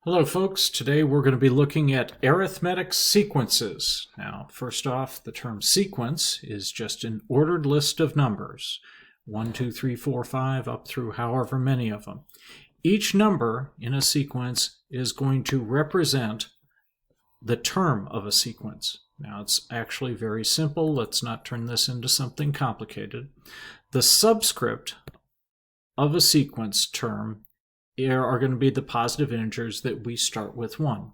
Hello folks, today we're going to be looking at arithmetic sequences. Now first off, the term sequence is just an ordered list of numbers. 1, 2, 3, 4, 5 up through however many of them. Each number in a sequence is going to represent the term of a sequence. Now it's actually very simple. Let's not turn this into something complicated. The subscript of a sequence term are going to be the positive integers that we start with 1.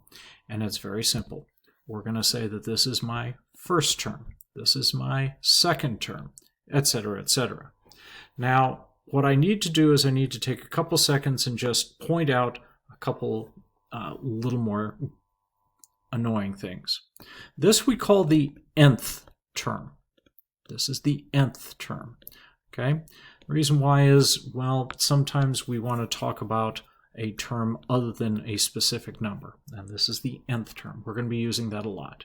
And it's very simple. We're going to say that this is my first term, this is my second term, etc., etc. Now, what I need to do is I need to take a couple seconds and just point out a couple little more annoying things. This we call the nth term. This is the nth term. Okay? The reason why is, well, sometimes we want to talk about a term other than a specific number, and this is the nth term. We're going to be using that a lot.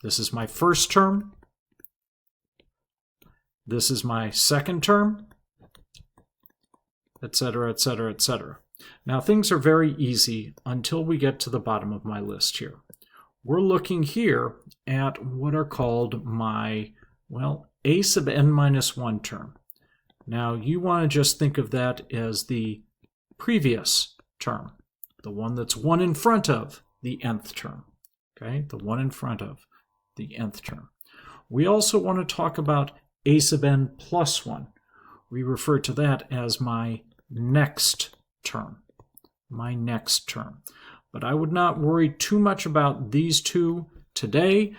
This is my first term. This is my second term, etc., etc., etc. Now, things are very easy until we get to the bottom of my list here. We're looking here at what are called my, well, a sub n minus 1 term. Now, you want to just think of that as the previous term, the one that's one in front of the nth term, okay? The one in front of the nth term. We also want to talk about a sub n plus 1. We refer to that as my next term, But I would not worry too much about these two today,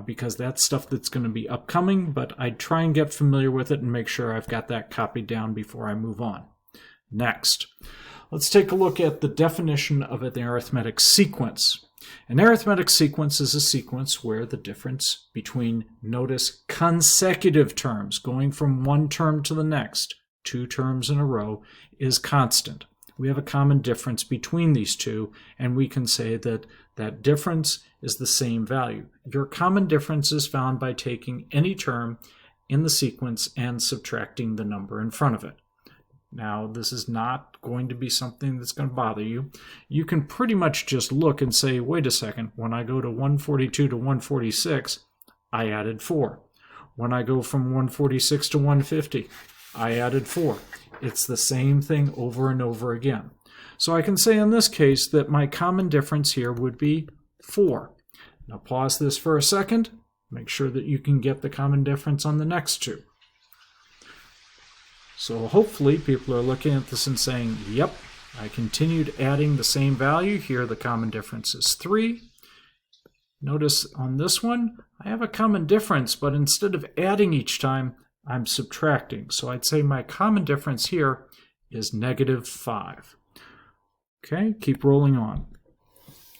because that's stuff that's going to be upcoming, but I'd try and get familiar with it and make sure I've got that copied down before I move on. Next, let's take a look at the definition of an arithmetic sequence. An arithmetic sequence is a sequence where the difference between, notice, consecutive terms, going from one term to the next, 2 terms in a row, is constant. We have a common difference between these two, and we can say that that difference is the same value. Your common difference is found by taking any term in the sequence and subtracting the number in front of it. Now, this is not going to be something that's going to bother you. You can pretty much just look and say, wait a second, when I go to 142 to 146, I added 4. When I go from 146 to 150, I added 4. It's the same thing over and over again. So I can say in this case that my common difference here would be 4. Now pause this for a second. Make sure that you can get the common difference on the next two. So hopefully people are looking at this and saying, yep, I continued adding the same value. Here the common difference is 3. Notice on this one, I have a common difference, but instead of adding each time, I'm subtracting. So I'd say my common difference here is -5. Okay, keep rolling on.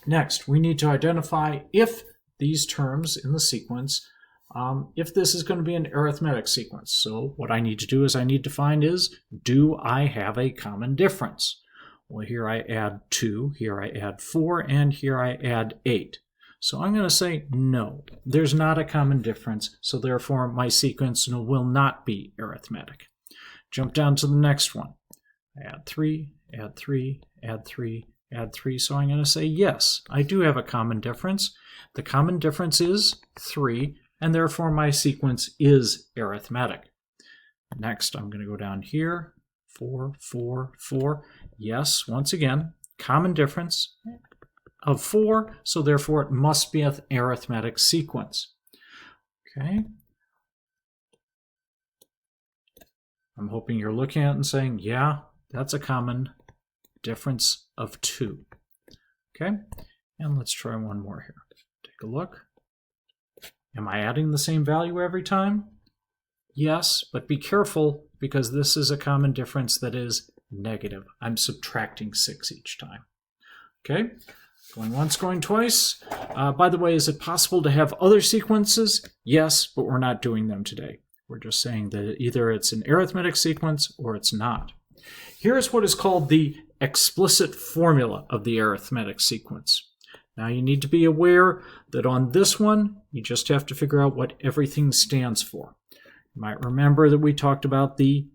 Next, we need to identify if these terms in the sequence, if this is going to be an arithmetic sequence. So what I need to do is I need to find is, do I have a common difference? Well, here I add 2, here I add 4, and here I add 8. So I'm going to say no, there's not a common difference, so therefore my sequence will not be arithmetic. Jump down to the next one. Add 3, add 3, add 3, add 3. So I'm going to say yes, I do have a common difference. The common difference is 3, and therefore my sequence is arithmetic. Next, I'm going to go down here. 4, 4, 4. Yes, once again, common difference of 4, so therefore it must be an arithmetic sequence. Okay. I'm hoping you're looking at it and saying, yeah, that's a common difference of 2. Okay, and let's try one more here. Take a look. Am I adding the same value every time? Yes, but be careful because this is a common difference that is negative. I'm subtracting 6 each time. Okay. Going once, going twice. By the way, is it possible to have other sequences? Yes, but we're not doing them today. We're just saying that either it's an arithmetic sequence or it's not. Here's what is called the explicit formula of the arithmetic sequence. Now you need to be aware that on this one, you just have to figure out what everything stands for. You might remember that we talked about the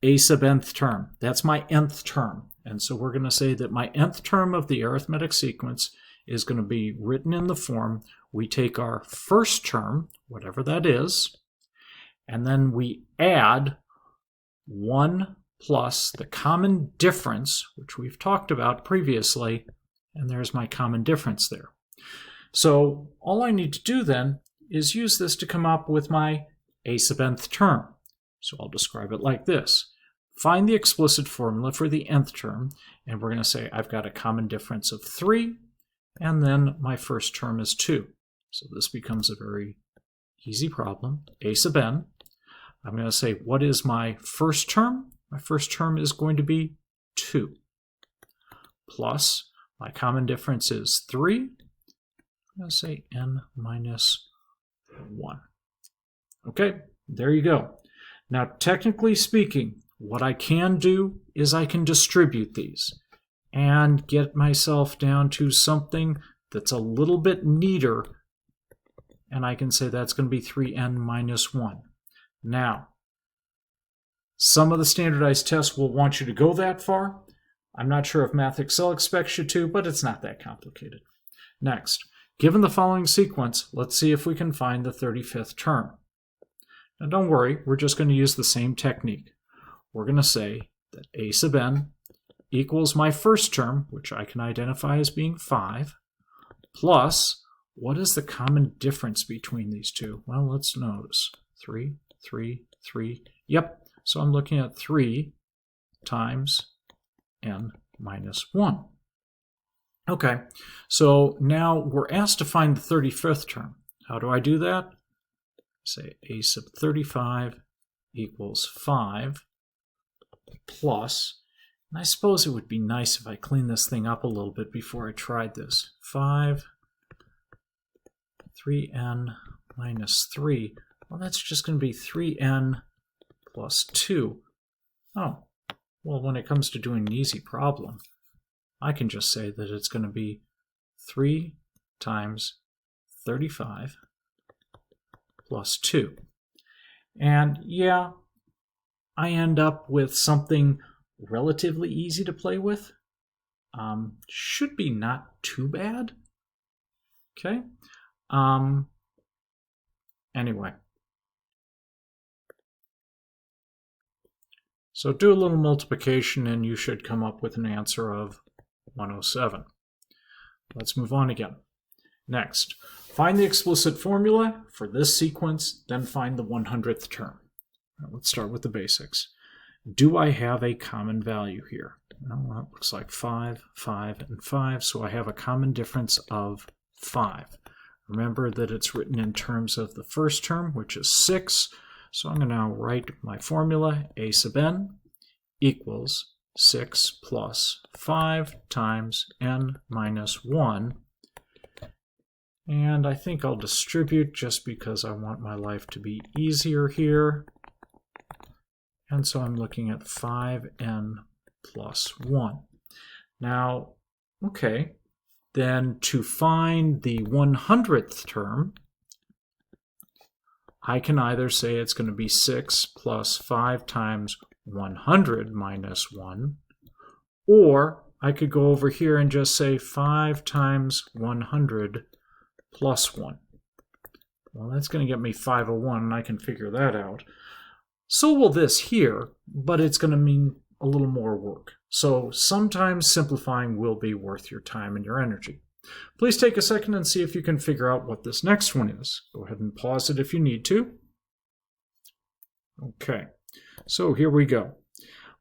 a sub nth term. That's my nth term. And so we're going to say that my nth term of the arithmetic sequence is going to be written in the form, we take our first term, whatever that is, and then we add 1 plus the common difference, which we've talked about previously, and there's my common difference there. So all I need to do then is use this to come up with my a sub nth term. So I'll describe it like this. Find the explicit formula for the nth term, and we're going to say I've got a common difference of 3, and then my first term is 2. So this becomes a very easy problem. A sub n. I'm going to say, what is my first term? My first term is going to be 2. Plus, my common difference is 3. I'm going to say n minus 1. Okay, there you go. Now, technically speaking, what I can do is I can distribute these and get myself down to something that's a little bit neater, and I can say that's going to be 3n minus 1. Now, some of the standardized tests will want you to go that far. I'm not sure if MathXL expects you to, but it's not that complicated. Next, given the following sequence, let's see if we can find the 35th term. Now don't worry, we're just going to use the same technique. We're going to say that a sub n equals my first term, which I can identify as being 5, plus, what is the common difference between these two? Well, let's notice. 3, 3, 3. Yep, so I'm looking at 3 times n minus 1. Okay, so now we're asked to find the 35th term. How do I do that? Say a sub 35 equals 5 plus, and I suppose it would be nice if I clean this thing up a little bit before I tried this. 5, 3n minus 3. Well, that's just going to be 3n plus 2. Oh, well, when it comes to doing an easy problem, I can just say that it's going to be 3 times 35 plus 2. And yeah, I end up with something relatively easy to play with. Should be not too bad. Okay. Anyway. So do a little multiplication and you should come up with an answer of 107. Let's move on again. Next, find the explicit formula for this sequence, then find the 100th term. Now, let's start with the basics. Do I have a common value here? Well, that looks like 5, 5, and 5, so I have a common difference of 5. Remember that it's written in terms of the first term, which is 6, so I'm going to now write my formula, a sub n equals 6 plus 5 times n minus 1. And I think I'll distribute just because I want my life to be easier here. And so I'm looking at 5n plus 1. Now, okay, then to find the 100th term, I can either say it's going to be 6 plus 5 times 100 minus 1, or I could go over here and just say 5 times 100 plus 1. Well, that's going to get me 501, and I can figure that out. So will this here, but it's going to mean a little more work. So sometimes simplifying will be worth your time and your energy. Please take a second and see if you can figure out what this next one is. Go ahead and pause it if you need to. Okay, so here we go.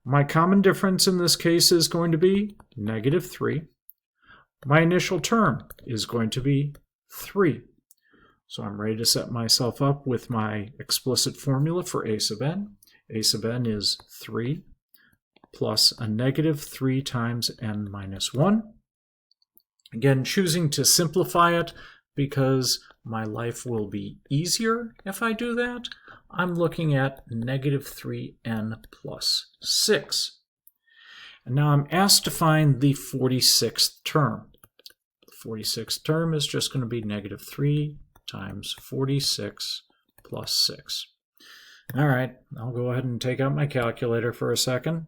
My common difference in this case is going to be -3. My initial term is going to be 3. So I'm ready to set myself up with my explicit formula for a sub n. A sub n is 3 plus a -3 times n minus 1. Again, choosing to simplify it because my life will be easier if I do that. I'm looking at -3n plus 6. And now I'm asked to find the 46th term. The 46th term is just going to be -3 times 46 plus 6. All right, I'll go ahead and take out my calculator for a second.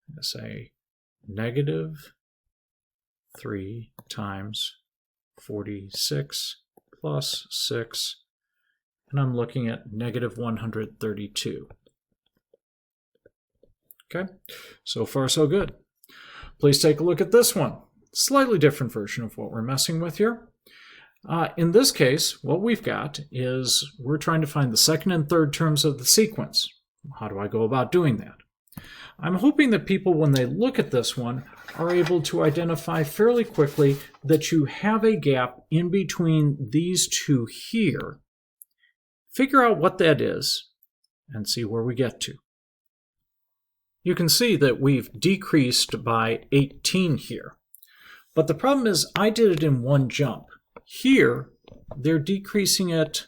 I'm going to say negative 3 times 46 plus 6, and I'm looking at negative 132. Okay, so far so good. Please take a look at this one. Slightly different version of what we're messing with here. In this case, what we've got is we're trying to find the second and third terms of the sequence. How do I go about doing that? I'm hoping that people, when they look at this one, are able to identify fairly quickly that you have a gap in between these two here. Figure out what that is and see where we get to. You can see that we've decreased by 18 here. But the problem is I did it in one jump. Here, they're decreasing it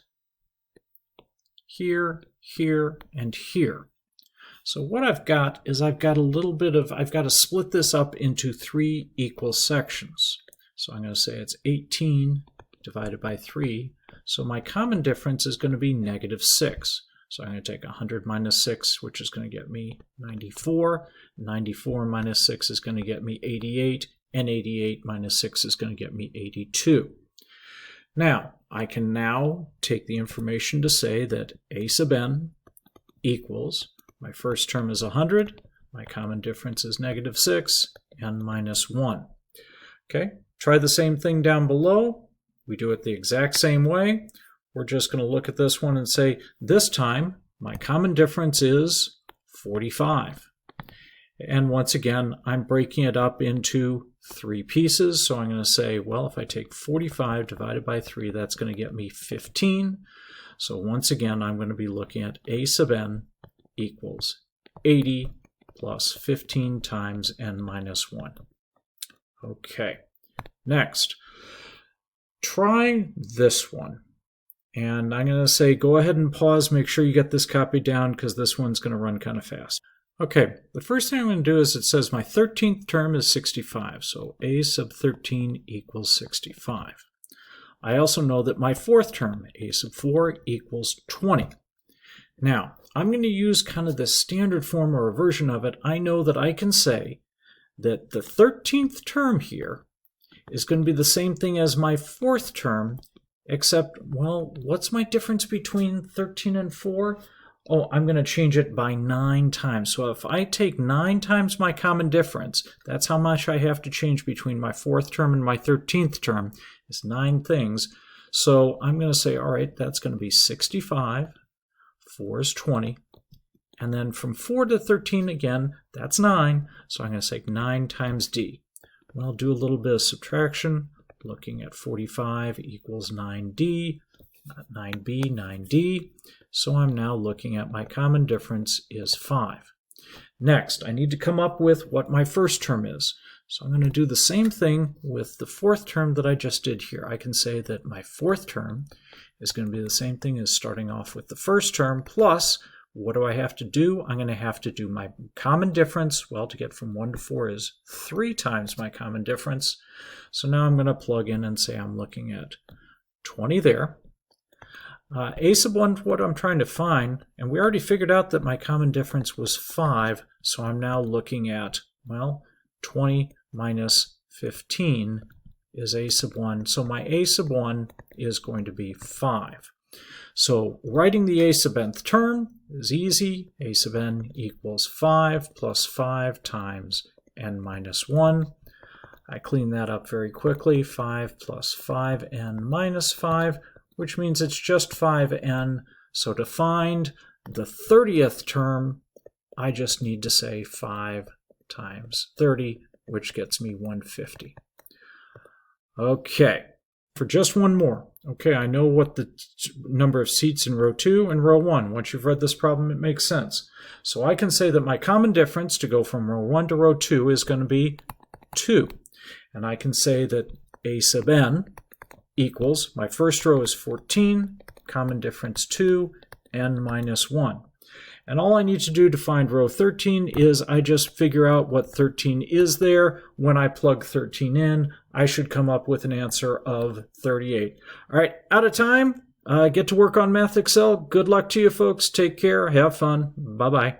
here, here, and here. So what I've got is I've got to split this up into 3 equal sections. So I'm going to say it's 18 divided by 3. So my common difference is going to be negative 6. So I'm going to take 100 minus 6, which is going to get me 94. 94 minus 6 is going to get me 88. And 88 minus 6 is going to get me 82. Now, I can now take the information to say that a sub n equals, my first term is 100, my common difference is negative 6, n minus 1. Okay, try the same thing down below. We do it the exact same way. We're just going to look at this one and say, this time, my common difference is 45. And once again, I'm breaking it up into 3 pieces. So I'm going to say, well, if I take 45 divided by 3, that's going to get me 15. So once again, I'm going to be looking at a sub n equals 80 plus 15 times n minus 1. Okay, next, try this one. And I'm going to say, go ahead and pause, make sure you get this copied down because this one's going to run kind of fast. Okay, the first thing I'm going to do is it says my 13th term is 65, so a sub 13 equals 65. I also know that my 4th term, a sub 4, equals 20. Now, I'm going to use kind of the standard form or a version of it. I know that I can say that the 13th term here is going to be the same thing as my 4th term, except, well, what's my difference between 13 and 4? Oh, I'm going to change it by 9 times. So if I take 9 times my common difference, that's how much I have to change between my 4th term and my 13th term. It's 9 things. So I'm going to say, all right, that's going to be 65. 4 is 20. And then from 4 to 13 again, that's 9. So I'm going to say 9 times d. Well, I'll do a little bit of subtraction. Looking at 45 equals 9d, not 9b, 9d. So I'm now looking at my common difference is 5. Next, I need to come up with what my first term is. So I'm going to do the same thing with the 4th term that I just did here. I can say that my 4th term is going to be the same thing as starting off with the first term, plus, what do I have to do? I'm going to have to do my common difference. Well, to get from 1 to 4 is 3 times my common difference. So now I'm going to plug in and say I'm looking at 20 there. A sub 1 what I'm trying to find, and we already figured out that my common difference was 5, so I'm now looking at, well, 20 minus 15 is a sub 1, so my a sub 1 is going to be 5. So writing the a sub nth term is easy. A sub n equals 5 plus 5 times n minus 1. I clean that up very quickly. 5 plus 5n minus 5, which means it's just 5n. So to find the 30th term, I just need to say 5 times 30, which gets me 150. Okay, for just one more. Okay, I know what the number of seats in row 2 and row 1. Once you've read this problem, it makes sense. So I can say that my common difference to go from row 1 to row 2 is going to be 2. And I can say that a sub n equals, my first row is 14, common difference 2, n minus 1. And all I need to do to find row 13 is I just figure out what 13 is there. When I plug 13 in, I should come up with an answer of 38. All right, out of time. Get to work on Math Excel. Good luck to you folks. Take care. Have fun. Bye-bye.